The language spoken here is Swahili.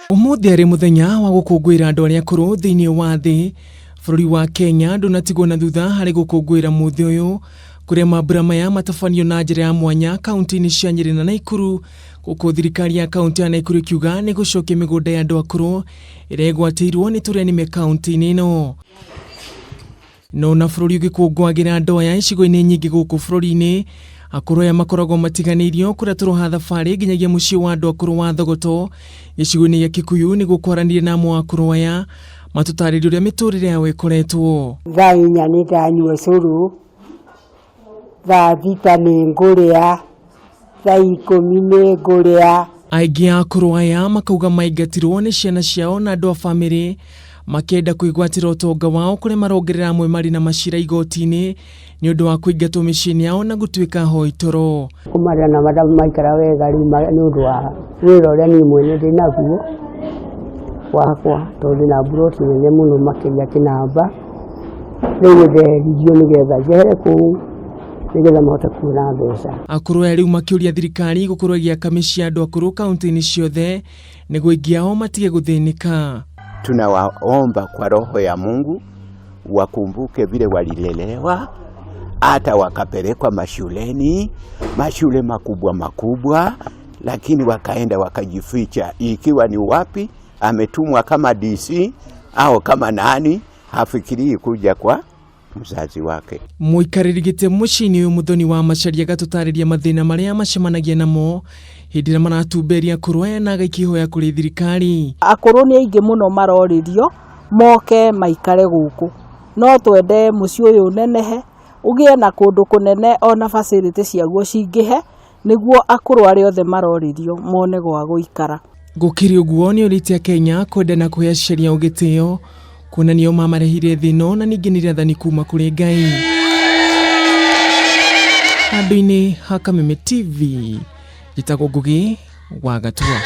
Umuthi ari muthenya wa gukunguira andu aria akuru thiini wa thii. Bururi wa Kenya ndunatigwo na thutha hari gukunguira muthi uyu kuria mambura maya matabanio na njira ya mwanya kaunti-ini cia Nyeri na Naikuru, guku thirikari ya kaunti ya Naikuru ikiuga ni gucokia migunda ya andu akuru iria igwatirwo ni tureni kaunti-ini ino. No na bururi ugikungwagira andu aya icigo-ini nyingi guku bururi-ini, akuru aya makoragwo matiganirio kuria turoha thabari nginyagia mucii wa andu akuru wa Thogoto gicigo-ini gia Kikuyu ni gukwaranirie na akuru aya matutaririe uria miturire yao ikoretwo. Thaa 4 ni ndanyua curu, thaa 6 ni nguria, thaa 10 ni nguria. Aingi akuru aya makauga maigatirwo ni ciana ciao na andu a family makenda kuigwatira utonga wao kuria marongerera amwe mari na macira igoti-ini ni undu wa kuingatwo micii yao na gutuika hoi toro. Kumara na madamu maikara wega ni undu wa wira uria ni mwene ndinaguo wakwa tondu na buroti nene muno makiria kinamba riu theririo nigetha jehere kuu nigetha mahote kuona mbeca. Akuru aya riu makiuria thirikari gukorwo igiaka micii andu akuru kaunti-ini ciothe niguo aingi ao matige guthinika. Tunawaomba kwa roho ya Mungu wakumbuke vile walilelewa, hata wakapelekwa mashuleni, mashule makubwa, lakini wakaenda wakajificha. Ikiwa ni wapi ametumwa kama DC au kama nani, hafikirii kuja kwa mzazi wake. Maikaranagia mucii-ini uyu muthoni wa macharia gatutariria mathina maria macemanagia namo hindi ria maratumberia akuru aya na agakihoya kuri thirikari. Akuru ni aingi muno maroririo moke maikare guku, no twende mucii uyu nenehe ugie na kundu kunene ona facility ciaguo cingihe niguo akuru aria othe maroririo mone gwa guikara. Gukiri uguo ni uriti Kenya kwenda na kuhea sheria ugitio kuonanio mamarehire thino na ningi nirathani kuma kuri Ngai. Andu-ini ha Kameme TV jitagwo Ngugi wa Gatua.